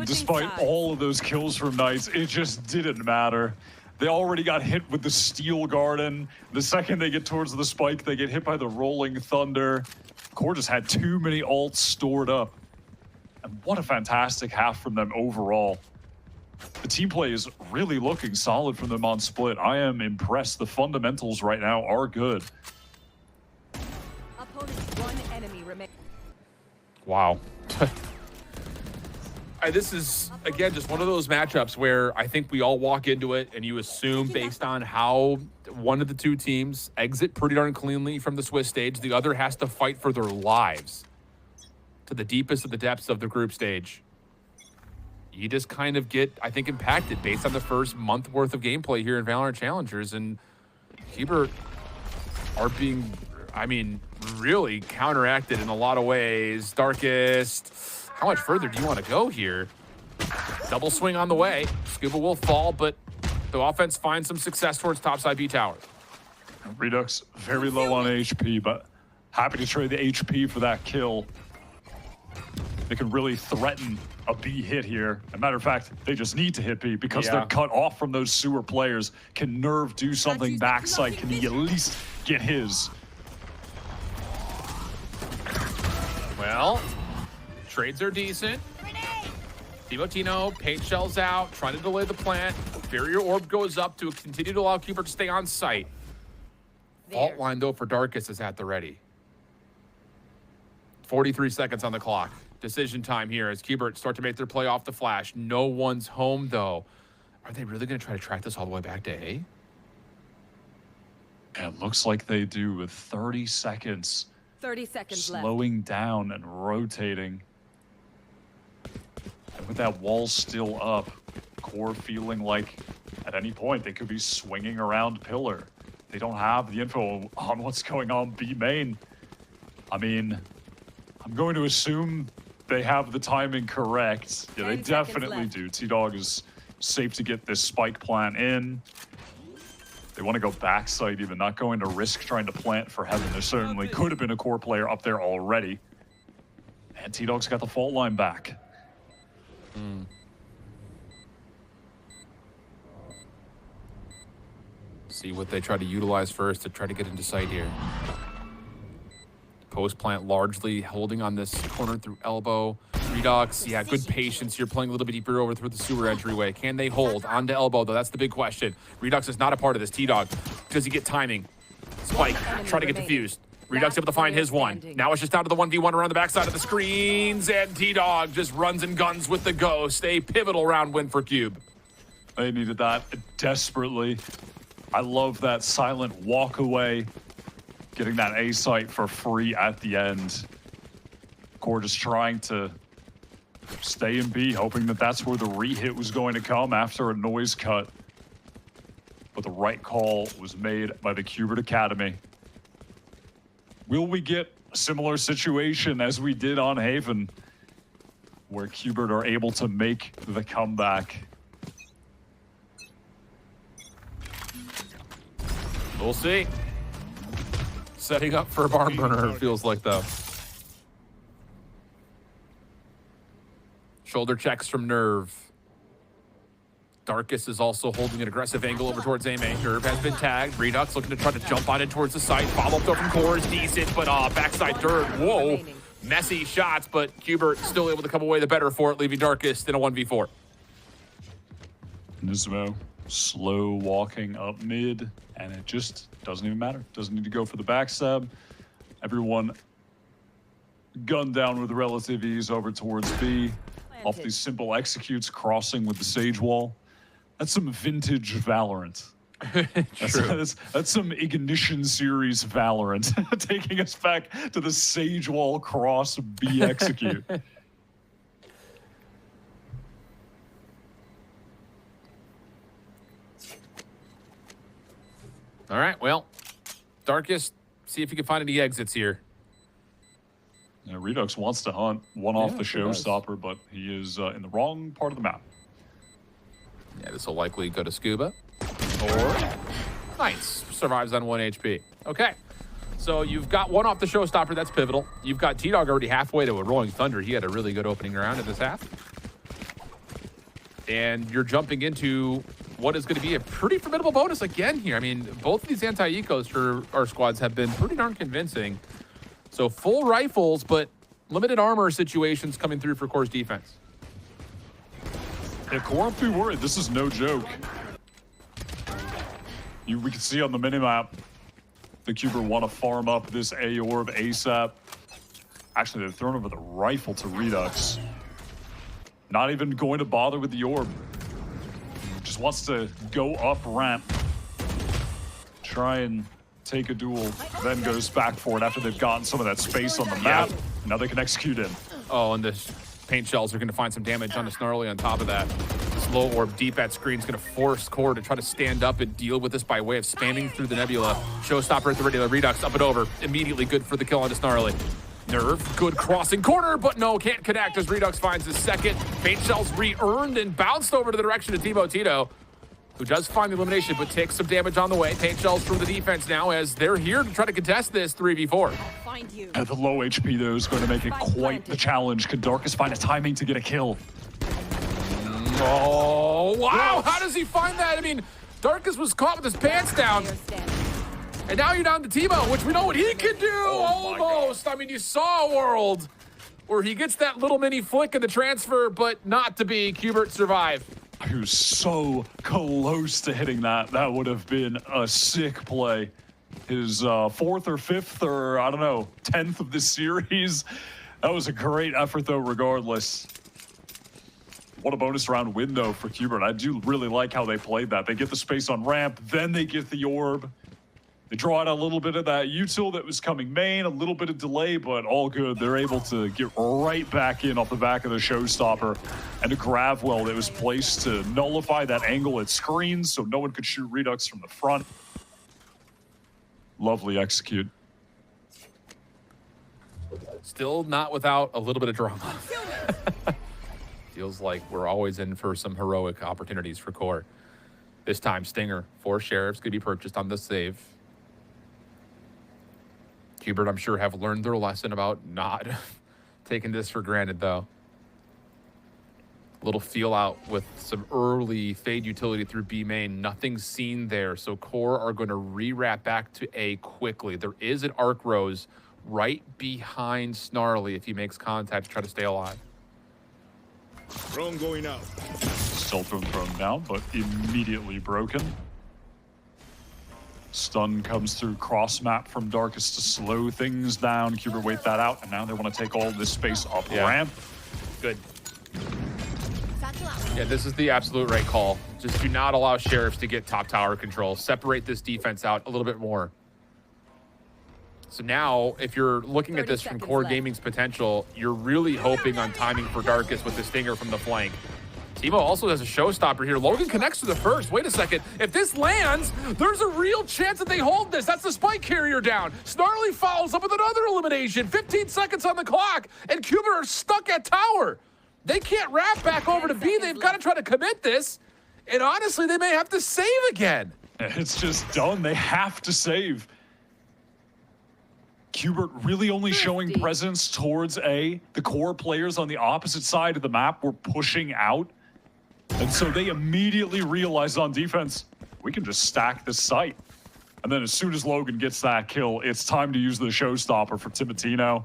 Despite all of those kills from Knights, it just didn't matter. They already got hit with the Steel Garden. The second they get towards the spike, they get hit by the Rolling Thunder. QOR just had too many ults stored up. And what a fantastic half from them overall. The team play is really looking solid from them on split. I am impressed. The fundamentals right now are good. Opponent's one enemy remains. Wow. This is, again, just one of those matchups where I think we all walk into it and you assume based on how one of the two teams exit pretty darn cleanly from the Swiss stage, the other has to fight for their lives to the deepest of the depths of the group stage. You just kind of get, I think, impacted based on the first month worth of gameplay here in Valorant Challengers, and Qbert are being, I mean, really counteracted in a lot of ways. Darkest. How much further do you want to go here? Double swing on the way. Scuba will fall, but the offense finds some success towards topside B tower. Redux very low on HP, but happy to trade the HP for that kill. They can really threaten a B hit here. As a matter of fact, they just need to hit B because they're cut off from those sewer players. Can Nerve do something backside? Can he at least get his? Well, trades are decent. Timotino, paint shells out, trying to delay the plant. Barrier orb goes up to continue to allow Qbert to stay on site. Fault line, though, for Darkest is at the ready. 43 seconds on the clock. Decision time here as Qbert start to make their play off the flash. No one's home, though. Are they really going to try to track this all the way back to A? Yeah, it looks like they do with 30 seconds. 30 seconds left. Slowing down and rotating. And with that wall still up, QOR feeling like at any point they could be swinging around pillar. They don't have the info on what's going on B main. I mean, I'm going to assume they have the timing correct. Yeah, they definitely do. T-Dog is safe to get this spike plant in. They want to go backside even, not going to risk trying to plant for heaven. There certainly could have been a QOR player up there already. And T-Dog's got the fault line back. See what they try to utilize first to try to get into sight here. Post plant largely holding on this corner through elbow. Redux, yeah, good patience here, playing a little bit deeper over through the sewer entryway. Can they hold onto elbow, though? That's the big question. Redux is not a part of this. T-Dog, does he get timing? Spike, try to get defused. Redux able to find his one. Now it's just down to the 1v1 around the backside of the screens, and T-Dog just runs and guns with the Ghost. A pivotal round win for Cube. They needed that desperately. I love that silent walk away, getting that A site for free at the end. QOR just trying to stay in B, hoping that that's where the re-hit was going to come after a noise cut. But the right call was made by the Qbert Academy. Will we get a similar situation as we did on Haven, where Qbert are able to make the comeback? We'll see. Setting up for a barn burner, it feels like, though. Shoulder checks from Nerve. Darkest is also holding an aggressive angle over towards A main. Nerve has been tagged. Redux looking to try to jump on in towards the site. Follow-up though from QOR is decent, but backside dirt. Whoa. Messy shots, but Qbert still able to come away the better for it, leaving Darkest in a 1v4. Nismo slow walking up mid, and it just doesn't even matter. Doesn't need to go for the backstab. Everyone gunned down with relative ease over towards B. Off these simple executes, crossing with the Sage Wall. That's some vintage Valorant. That's some Ignition series Valorant, taking us back to the Sage Wall cross B execute. All right, well, Darkest, see if you can find any exits here. Yeah, Redux wants to hunt one off the showstopper, but he is in the wrong part of the map. Yeah, this will likely go to Scuba. Or, nice, survives on 1 HP. Okay, so you've got one off the showstopper, that's pivotal. You've got T-Dog already halfway to a Rolling Thunder. He had a really good opening round in this half. And you're jumping into what is going to be a pretty formidable bonus again here. I mean, both of these anti-ecos for our squads have been pretty darn convincing. So full rifles, but limited armor situations coming through for Core's defense. Yeah, Core, don't be worried. This is no joke. We can see on the minimap, the Cuber want to farm up this A orb ASAP. Actually, they've thrown over the rifle to Redux. Not even going to bother with the orb. Just wants to go up ramp. Try and take a duel, then goes back for it after they've gotten some of that space on the map. Now they can execute in. Oh, and the paint shells are going to find some damage on the Snarly on top of that. Slow orb deep at screen is going to force Core to try to stand up and deal with this by way of spamming through the Nebula. Showstopper at the regular Redux, up and over. Immediately good for the kill on the Snarly. Nerve, good crossing corner, but no, can't connect as Redux finds his second. Paint shells re-earned and bounced over to the direction of Timo Tito, who does find the elimination, but takes some damage on the way. Paint shells from the defense now as they're here to try to contest this 3v4. Find you. The low HP, though, is going to make it quite the challenge. Can Darkest find a timing to get a kill? Oh, wow, how does he find that? I mean, Darkest was caught with his pants down. And now you're down to Timo, which we know what he can do, almost. I mean, you saw a world where he gets that little mini flick in the transfer, but not to be. Qbert survived. He was so close to hitting that. That would have been a sick play. His fourth or fifth or, I don't know, 10th of this series. That was a great effort, though, regardless. What a bonus round win, though, for Qbert. I do really like how they played that. They get the space on ramp, then they get the orb. They draw out a little bit of that util that was coming main, a little bit of delay, but all good. They're able to get right back in off the back of the showstopper and a grav well that was placed to nullify that angle at screens so no one could shoot Redux from the front. Lovely execute. Still not without a little bit of drama. Feels like we're always in for some heroic opportunities for Core. This time, Stinger, 4 sheriffs could be purchased on the save. Qbert, I'm sure, have learned their lesson about not taking this for granted, though. A little feel out with some early fade utility through B main. Nothing seen there, so Core are going to re-wrap back to A quickly. There is an arc rose right behind Snarly if he makes contact to try to stay alive. Drone going out. Still thrown down, but immediately broken. Stun comes through cross map from Darkest to slow things down. Qbert wait that out, and now they want to take all this space up ramp. Good. Yeah, this is the absolute right call. Just do not allow sheriffs to get top tower control. Separate this defense out a little bit more. So now, if you're looking at this from Core Gaming's potential, you're really hoping on timing for Darkest with the Stinger from the flank. Timo also has a showstopper here. Logan connects to the first. Wait a second. If this lands, there's a real chance that they hold this. That's the spike carrier down. Snarly follows up with another elimination. 15 seconds on the clock, and Qbert are stuck at tower. They can't wrap back over to B. They've got to try to commit this, and honestly, they may have to save again. It's just done. They have to save. Qbert really only showing presence towards A. The Core players on the opposite side of the map were pushing out. And so they immediately realized on defense, we can just stack this site. And then as soon as Logan gets that kill, it's time to use the showstopper for Timotino.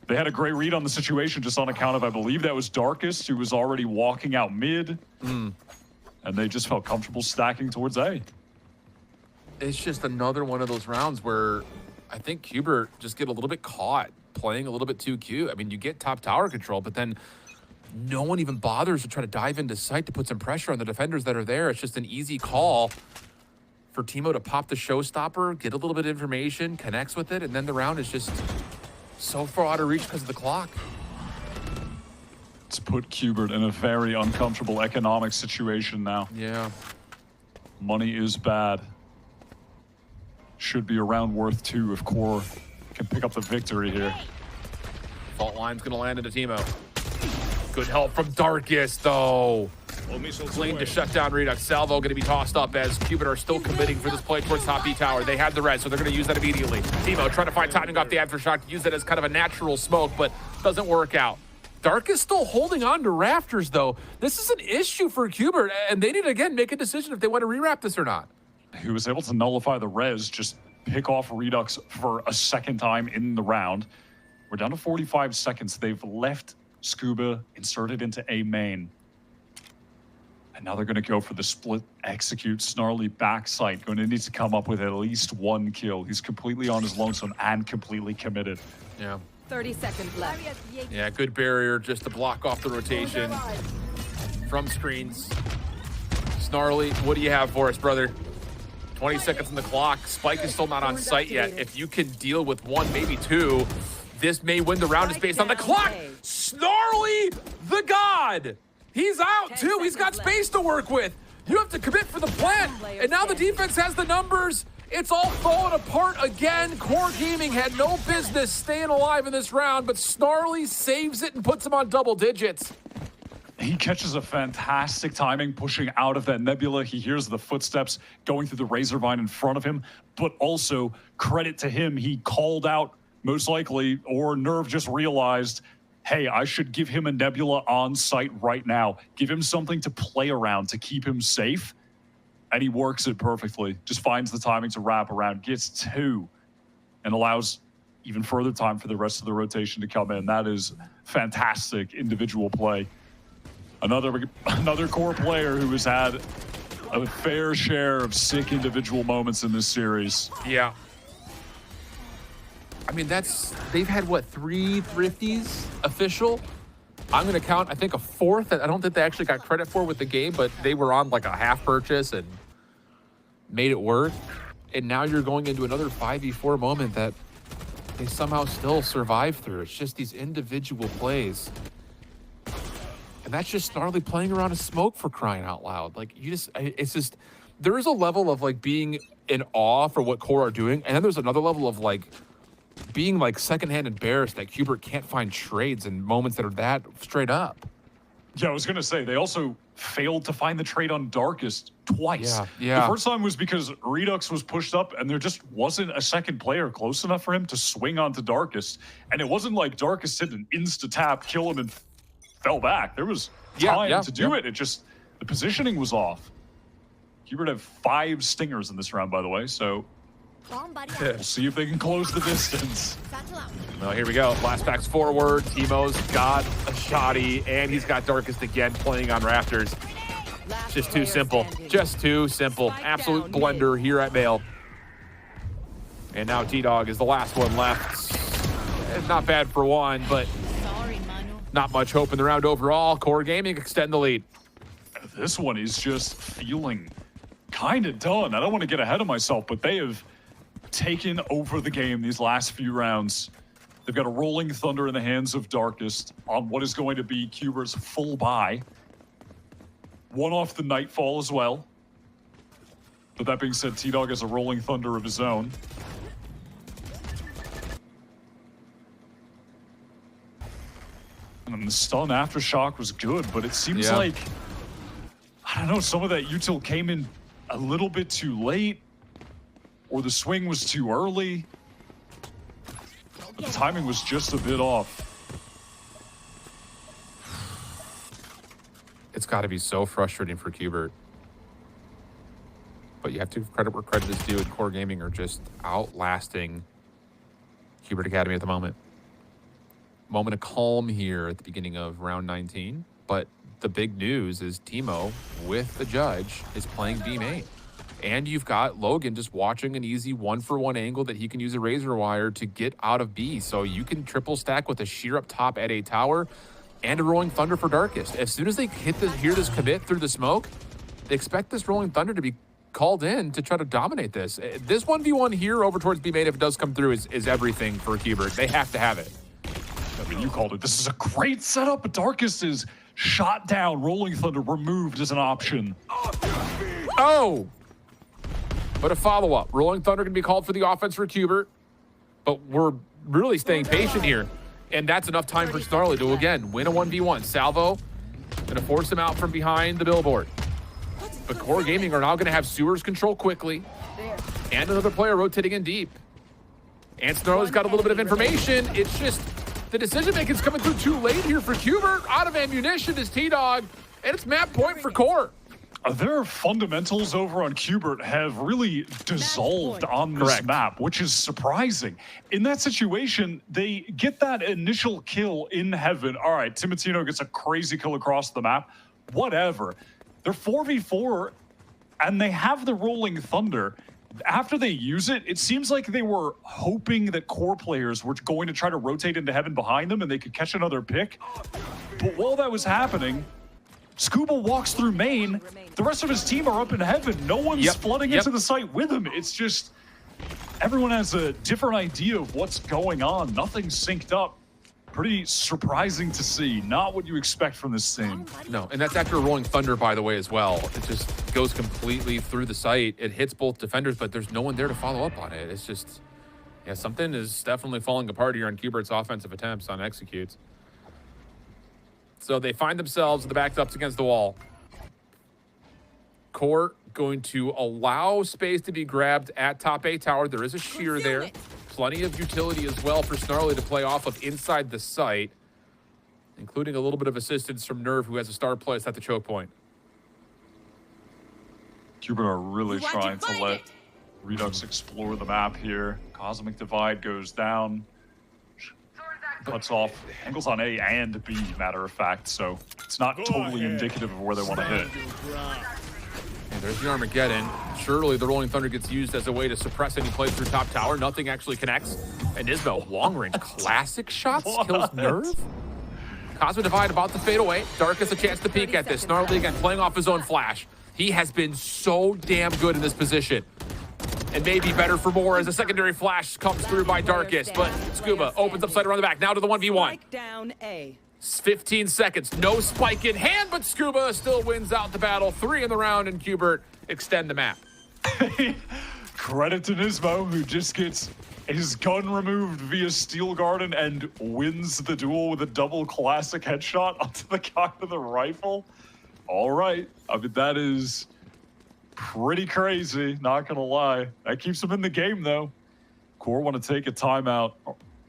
They had a great read on the situation just on account of, I believe that was Darkest, who was already walking out mid. And they just felt comfortable stacking towards A. It's just another one of those rounds where I think Qbert just get a little bit caught playing a little bit too cute. I mean, you get top tower control, but then no one even bothers to try to dive into sight to put some pressure on the defenders that are there. It's just an easy call for Timo to pop the showstopper, get a little bit of information, connects with it, and then the round is just so far out of reach because of the clock. It's put Qbert in a very uncomfortable economic situation now. Yeah. Money is bad. Should be a round worth 2 if Core can pick up the victory here. Fault line's gonna land into Timo. Good help from Darkest, though. Clean to shut down Redux. Salvo going to be tossed up as Qbert are still committing for this play towards top B tower. They had the res, so they're going to use that immediately. Timo trying to find timing off the aftershock to use it as kind of a natural smoke, but doesn't work out. Darkest still holding on to rafters, though. This is an issue for Qbert, and they need to, again, make a decision if they want to rewrap this or not. He was able to nullify the res, just pick off Redux for a second time in the round. We're down to 45 seconds. They've left Scuba inserted into A main. And now they're going to go for the split execute. Snarly backside going to need to come up with at least 1 kill. He's completely on his lonesome and completely committed. Yeah. 30 seconds left. Yeah, good barrier just to block off the rotation from screens. Snarly, what do you have for us, brother? 20 seconds on the clock. Spike is still not on site yet. If you can deal with 1, maybe 2, this may win the round. It's based on the clock. Snarly, the god. He's out too. He's got space to work with. You have to commit for the plant. And now the defense has the numbers. It's all falling apart again. Core Gaming had no business staying alive in this round, but Snarly saves it and puts him on double digits. He catches a fantastic timing, pushing out of that nebula. He hears the footsteps going through the razor vine in front of him, but also credit to him. He called out, most likely, or Nerve just realized, hey, I should give him a nebula on site right now. Give him something to play around to keep him safe. And he works it perfectly. Just finds the timing to wrap around, gets 2, and allows even further time for the rest of the rotation to come in. That is fantastic individual play. Another core player who has had a fair share of sick individual moments in this series. Yeah. I mean, they've had, what, 3 Thrifties official? I'm going to count, I think, a 4th that I don't think they actually got credit for with the game, but they were on like a half purchase and made it work. And now you're going into another 5v4 moment that they somehow still survive through. It's just these individual plays. And that's just Snarly playing around a smoke, for crying out loud. Like, it's just, there is a level of like being in awe for what Core are doing. And then there's another level of like being like secondhand embarrassed that Qbert can't find trades in moments that are that straight up. Yeah, I was going to say, they also failed to find the trade on Darkest twice. Yeah. The first time was because Redux was pushed up and there just wasn't a second player close enough for him to swing onto Darkest. And it wasn't like Darkest hit an insta-tap, kill him, and fell back. There was time to do it. It just, the positioning was off. Qbert have 5 stingers in this round, by the way, so we'll see if they can close the distance. Well, here we go. Flashbacks forward. Timo's got a shoddy, and he's got Darkest again playing on rafters. Just too simple. Just too simple. Absolute blender here at Male. And now T-Dog is the last one left. It's not bad for 1, but not much hope in the round overall. Core Gaming extend the lead. This one is just feeling kind of done. I don't want to get ahead of myself, but they have taken over the game these last few rounds. They've got a rolling thunder in the hands of Darkest on what is going to be Qbert's full buy. 1 off the Nightfall as well. But that being said, T-Dog has a rolling thunder of his own. And the stun aftershock was good, but it seems like, I don't know, some of that util came in a little bit too late, or the swing was too early. But the timing was just a bit off. It's got to be so frustrating for Qbert. But you have to give credit where credit is due, and Core Gaming are just outlasting Qbert Academy at the moment. Moment of calm here at the beginning of round 19, but the big news is Timo, with the judge, is playing B main. And you've got Logan just watching an easy 1-for-1 angle that he can use a razor wire to get out of B. So you can triple stack with a shear up top at A tower and a Rolling Thunder for Darkest. As soon as they hear this commit through the smoke, they expect this Rolling Thunder to be called in to try to dominate this. This 1v1 here over towards B main, if it does come through, is everything for Qbert. They have to have it. I mean, you called it. This is a great setup, but Darkest is shot down. Rolling Thunder removed as an option. Oh! But a follow-up. Rolling Thunder going to be called for the offense for Qbert, but we're really staying patient here. And that's enough time for Snarly to, again, win a 1v1. Salvo going to force him out from behind the billboard. But Core Gaming are now going to have Sewers control quickly. And another player rotating in deep. And Snarly's got a little bit of information. It's just the decision-making is coming through too late here for Qbert. Out of ammunition is T-Dog. And it's map point for Core. Their fundamentals over on Qbert have really dissolved on this map, which is surprising. In that situation, they get that initial kill in heaven. All right, Timotino gets a crazy kill across the map. Whatever. They're 4v4, and they have the Rolling Thunder. After they use it, it seems like they were hoping that Core players were going to try to rotate into heaven behind them and they could catch another pick. But while that was happening, Scuba walks through main. The rest of his team are up in heaven. No one's flooding into the site with him. It's just everyone has a different idea of what's going on. Nothing's synced up. Pretty surprising to see. Not what you expect from this team. No, and that's after a Rolling Thunder, by the way, as well. It just goes completely through the site. It hits both defenders, but there's no one there to follow up on it. It's just, yeah, something is definitely falling apart here on Qbert's offensive attempts on executes. So they find themselves the backed ups against the wall. Core going to allow space to be grabbed at top A tower. There is a shear there. Plenty of utility as well for Snarly to play off of inside the site, including a little bit of assistance from Nerve, who has a star place at the choke point. Qbert are really trying to let Redux explore the map here. Cosmic Divide goes down. Cuts off angles on A and B, matter of fact, so it's not totally indicative of where they want to hit. And there's the Armageddon. Surely the Rolling Thunder gets used as a way to suppress any plays through top tower. Nothing actually connects. And Isbell, long-range classic shots, kills Nerve. Cosmic Divide about to fade away. Darkest a chance to peek at this. Snarly again playing off his own flash. He has been so damn good in this position. And maybe better for more as a secondary flash comes through by Darkest. But Scuba opens up side around the back. Now to the 1v1. Down A. 15 seconds. No spike in hand, but Scuba still wins out the battle. 3 in the round, and Qbert extend the map. Credit to Nismo, who just gets his gun removed via Steel Garden and wins the duel with a double classic headshot onto the cock of the rifle. All right. I mean, that is pretty crazy, not gonna lie. That keeps them in the game, though. Core want to take a timeout,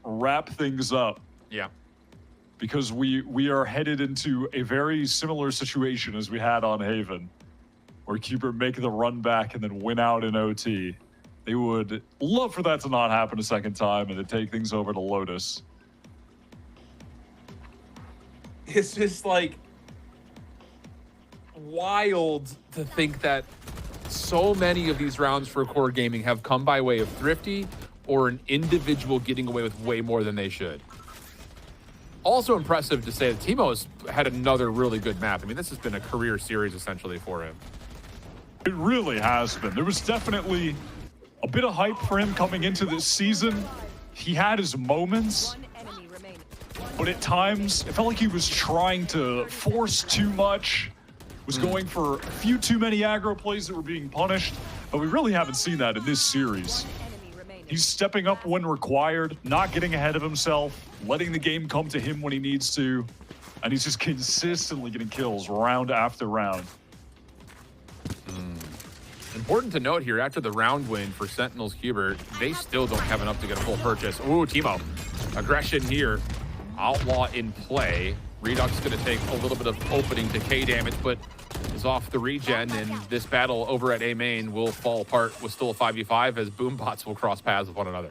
wrap things up. Yeah. Because we are headed into a very similar situation as we had on Haven, where Qbert make the run back and then win out in OT. They would love for that to not happen a second time and to take things over to Lotus. It's just like wild to think that so many of these rounds for Core Gaming have come by way of Thrifty or an individual getting away with way more than they should. Also impressive to say that Timo's had another really good map. I mean, this has been a career series essentially for him. It really has been. There was definitely a bit of hype for him coming into this season. He had his moments, but at times it felt like he was trying to force too much, was going for a few too many aggro plays that were being punished, but we really haven't seen that in this series. He's stepping up when required, not getting ahead of himself, letting the game come to him when he needs to, and he's just consistently getting kills round after round. Important to note here, after the round win for Sentinels Qbert, they still don't have enough to get a full purchase. Ooh, Timo. Aggression here. Outlaw in play. Redux going to take a little bit of opening decay damage, but is off the regen, and this battle over at A main will fall apart with still a 5v5 as Boombots will cross paths with one another.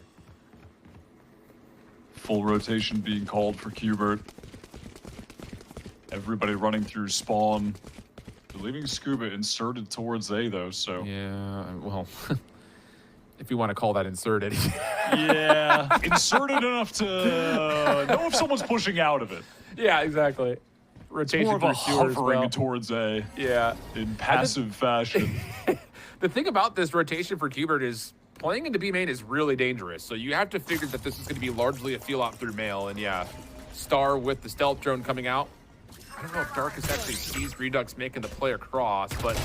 Full rotation being called for Qbert. Everybody running through spawn. They're leaving Scuba inserted towards A, though, so... Yeah, well... if you want to call that inserted. Yeah, inserted enough to know if someone's pushing out of it. Yeah, exactly. Rotation More of a pursuer as hovering well. towards a Yeah. in passive fashion. The thing about this rotation for Qbert is playing into B main is really dangerous. So you have to figure that this is going to be largely a feel out through mail. And yeah, Star with the stealth drone coming out. I don't know if Darkus actually sees Redux making the play across, but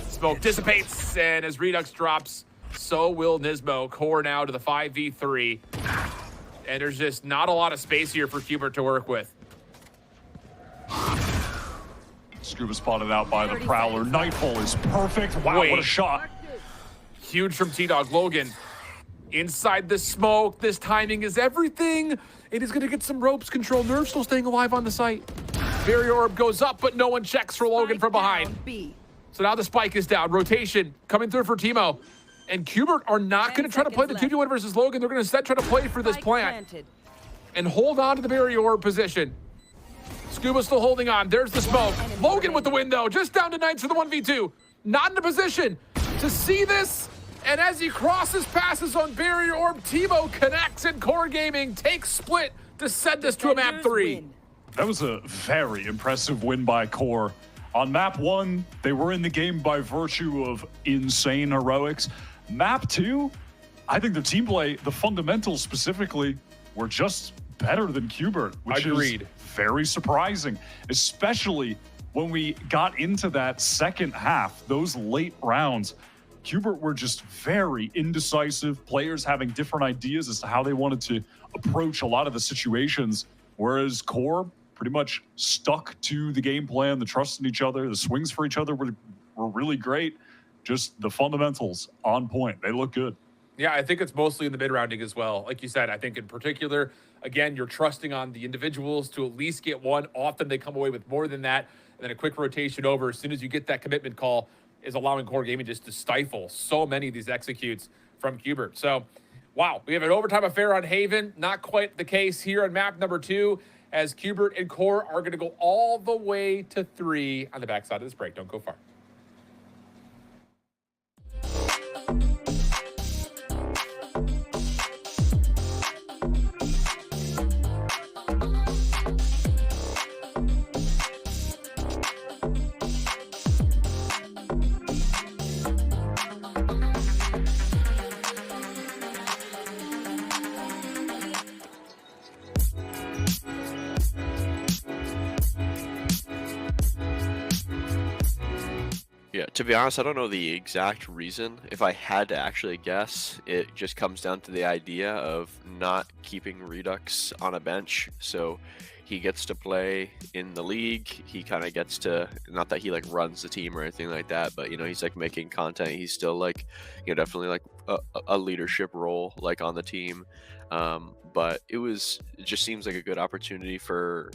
smoke dissipates. And as Redux drops, so will Nismo. Core now to the 5v3. And there's just not a lot of space here for Qbert to work with. Scuba spotted out by the Prowler. Nightfall is perfect. Wow, what a shot. Huge from T-Dog. Logan inside the smoke. This timing is everything. It is going to get some ropes control. Nerve still staying alive on the site. Barrier orb goes up, but no one checks for Logan from behind. So now the spike is down. Rotation coming through for Teemo. And Qbert are not going to try to play the 2v1 versus Logan. They're going to instead try to play for this plant and hold on to the barrier orb position. Scuba still holding on. There's the smoke. Logan with the win, though. Just down to Knights for the 1v2. Not in a position to see this. And as he crosses passes on barrier orb, Teemo connects, and Core Gaming takes split to send this to a map 3. That was a very impressive win by Core. On map 1, they were in the game by virtue of insane heroics. Map 2, I think the team play, the fundamentals specifically, were just better than Qbert, which is very surprising, especially when we got into that second half, those late rounds. Qbert were just very indecisive, players having different ideas as to how they wanted to approach a lot of the situations, whereas Core pretty much stuck to the game plan, the trust in each other, the swings for each other were really great. Just the fundamentals on point. They look good. Yeah, I think it's mostly in the mid-rounding as well. Like you said, I think in particular, again, you're trusting on the individuals to at least get one. Often they come away with more than that. And then a quick rotation over as soon as you get that commitment call is allowing Core Gaming just to stifle so many of these executes from Qbert. So, wow, we have an overtime affair on Haven. Not quite the case here on map number 2 as Qbert and Core are going to go all the way to 3 on the backside of this break. Don't go far. Yeah, to be honest, I don't know the exact reason. If I had to actually guess, it just comes down to the idea of not keeping Redux on a bench. So he gets to play in the league. He kind of gets to, not that he like runs the team or anything like that, but you know, he's like making content. He's still like, you know, definitely like a leadership role like on the team. But it just seems like a good opportunity for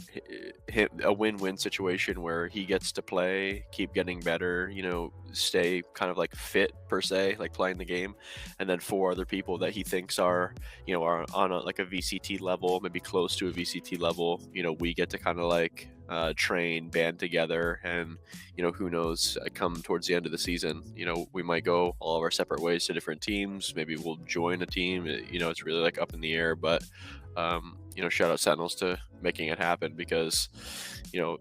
him, a win-win situation where he gets to play, keep getting better, you know, stay kind of like fit per se, like playing the game, and then 4 other people that he thinks are, you know, are on like a VCT level, maybe close to a VCT level, you know, we get to kind of like train, band together, and you know, who knows, come towards the end of the season, you know, we might go all of our separate ways to different teams. Maybe we'll join a team. You know, it's really like up in the air, but you know, shout out Sentinels to making it happen, because you know,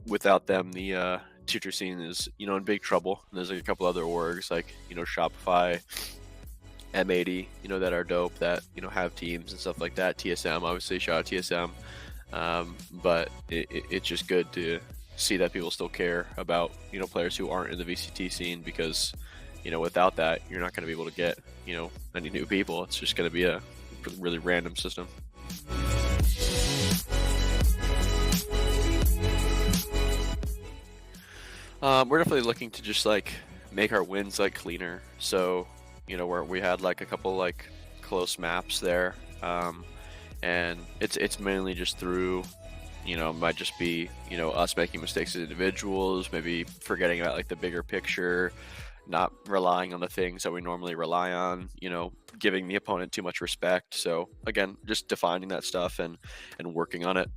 without them, the teacher scene is, you know, in big trouble. And there's like a couple other orgs like, you know, Shopify, M80, you know, that are dope, that, you know, have teams and stuff like that. TSM, obviously, shout out TSM. But it's just good to see that people still care about, you know, players who aren't in the VCT scene, because, you know, without that, you're not going to be able to get, you know, any new people. It's just going to be a really random system. We're definitely looking to just like make our wins like cleaner. So, you know, where we had like a couple like close maps there, and it's mainly just through, you know, might just be, you know, us making mistakes as individuals, maybe forgetting about like the bigger picture, not relying on the things that we normally rely on, you know, giving the opponent too much respect. So again, just defining that stuff and working on it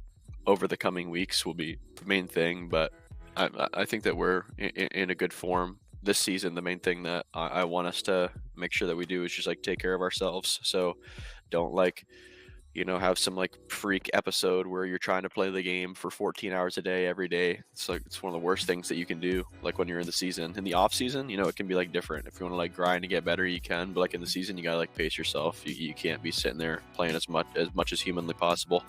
over the coming weeks will be the main thing. But I think that we're in a good form. this season, the main thing that I want us to make sure that we do is just like take care of ourselves. So don't like, you know, have some like freak episode where you're trying to play the game for 14 hours a day every day. It's like, it's one of the worst things that you can do. Like when you're in the season, in the off season, you know, it can be like different. If you want to like grind to get better, you can, but like in the season, you gotta like pace yourself. You can't be sitting there playing as much as humanly possible.